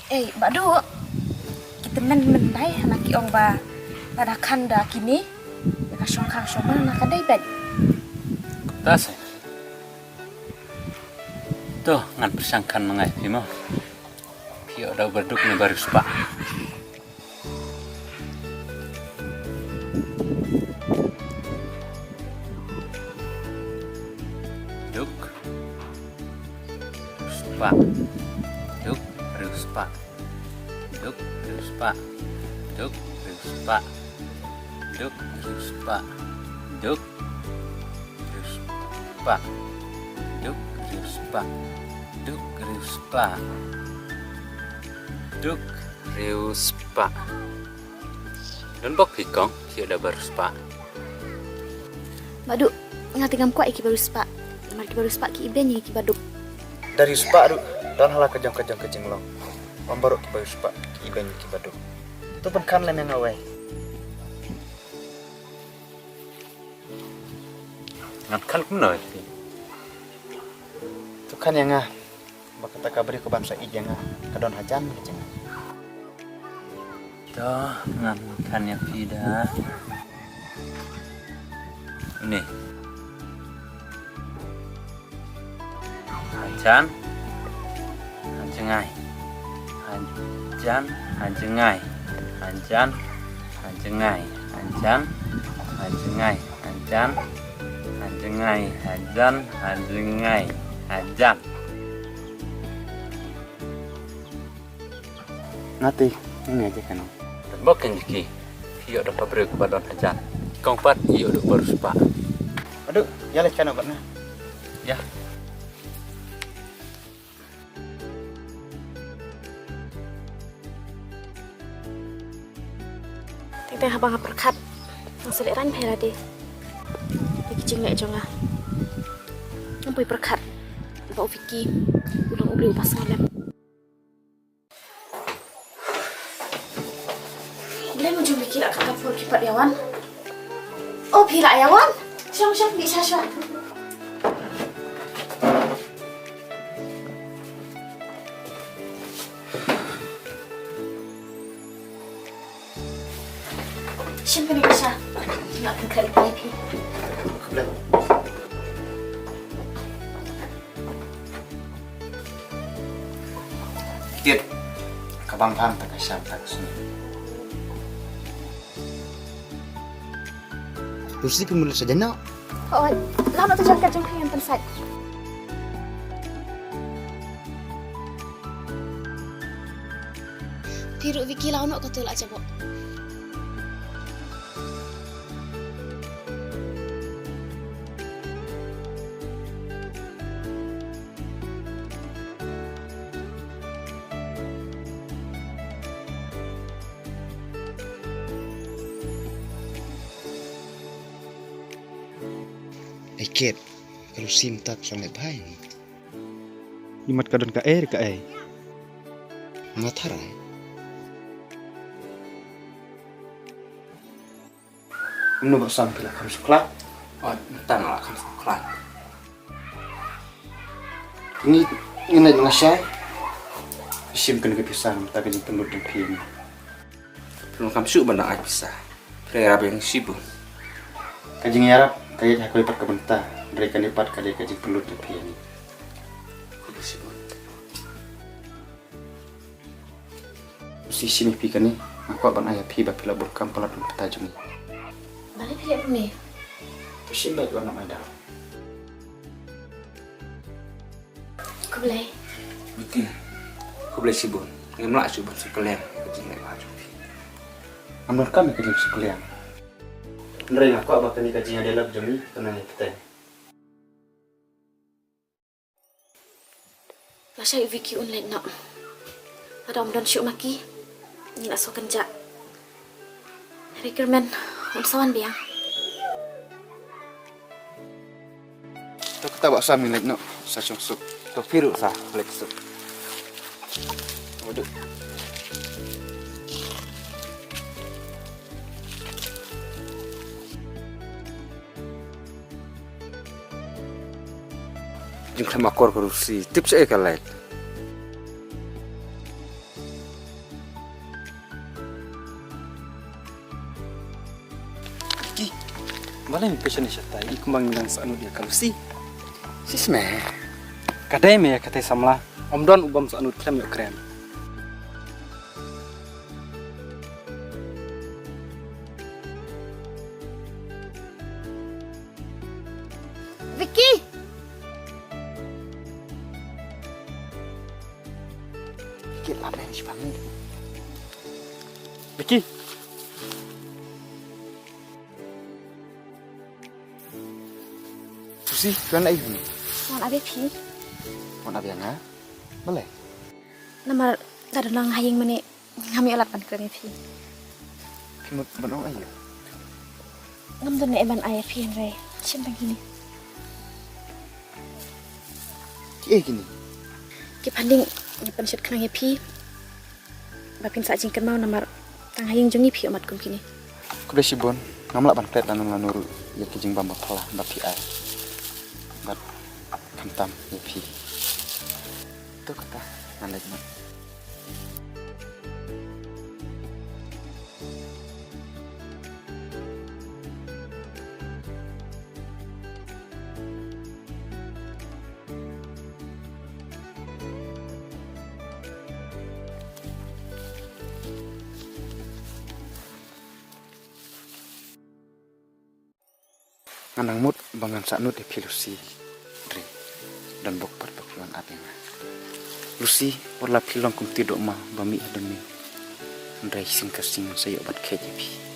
Badu, kita men-mendai anak kiong ba pada kanda kini. Ya kasong mana kadai bed. Tas. Tuh, ngan persangkan mengai pimo. Pio dah berduk ni baru sepak. Duk. Sepak. Duk, baru sepak. Duk, baru sepak. Duk, baru sepak. Duk, baru sepak. Duk, baru sepak. Duk, baru sepak. Duk, baru sepak. Duk, baru sepak. Dan bok pikong, dia dah baru sepak. Badu, ngatingam kuat iki baru sepak. Mari baru sepak ki iben iki badu. Dari sepak duk, dan hala kejang-kejang long. Mambarok ki baru sepak ki iben ki badu. Itu pun kan lain yang awai. Ngan kan kumno iki. Itu kan yang bakal tak kabari ke bangsa ijang kadon hajan kejang. Tuh, ngan kan yang pida. Ini. Hajan. Hanjengai. Hajan, hanjengai. Hajan, hanjengai. Hajan, hanjengai. Hajan, hanjengai. Hajan, hanjengai. Hajan. Ngati, ini aja kan. Dan bukan jiki. Iyo dah pabrik kepada hajan. Kongpat iyo dah baru sepak. Aduh, ya leh kan obatnya. Ya. Teng habang perkat. Ang saliran pera de. Iki jengek jonga. Ampui perkat. Bau Vicky. Ulang ubli pasang lem. Boleh mau jumpa kira kakak for kipat yawan? Oh, pila yawan? Syang bisa syang. Siapa ni Kisha? Nak kena kali pi. Kit, kabang paham tak kasyam tak sini. Kursi pemula saja nak. Oh, lama tu jangan jangka yang pensat. Tiruk Vicky lah nak kata lah cakap. Kit, kalau simta sangat baik. Imat kadon ka air. Ngatarai. Menubak sampai lah kamu sekolah. Oh, entah nak kan sekolah. Ini naik mengasai. Simkan ke pisang, tak kejeng penduduk dan pian. Belum kamu syuk benda ai pisah. Perera yang sibuk. Kajing Arab, kaya aku lipat ke bentah. Mereka lipat kaya kajing penduduk dan pian. Aku sibuk. Mesti sini pikan ni. Aku abang ayah pi bapila burkam pelat dan petajung ni. Balik pilih apa ni? Mesti baik warna madah. Kau boleh? Betul. Aku boleh sibuk. Dengan melak sibuk sekalian. Kajing naik baju. Ambil kami kajing sekalian. Beneran aku abang kini kajing adalah jami tenang kita. Lasai Vicky online nak. Ada om dan syuk maki. Ni nak so kenjak. Rekermen om sawan biang. Tu kita buat sami lek no. Sacung sup. Tu firuk sah. Boleh kesuk. Waduh. Jumlah makor korupsi. Tips saya kalau Balai mi passion siya tayo. Ikumbang minang sa ano dia kalau si. Sisme. Kadai me katay samla. Om Don ubam sa ano tram yo kren. Vicky! Gila ben Spani. Vicky. Susi, kan ai ni. Wan abe pi. Mon abiang ha? Boleh. Namar dadulang haying mani ngami alat pan kami pi. Kimut banong ayo. Ngam dun na eban ay pi re. Chin bang gini. Ki gini. Ki panding ni pan shit kanang pi. Bapin sa jing kan mau namar tang haying jongi pi umat kum kini. Kuda sibon, ngamlak ban pet dan nganuru ya kijing bamba pala bapi ai. Bat kantam ya pi. Tu kata nandai mat. Nganang mut bangan saknut de pilusi dre dan bok perpakuan atenga Lucy wala pilong kum tidok ma bami demi ndrai sing kasing sayo bat kejepi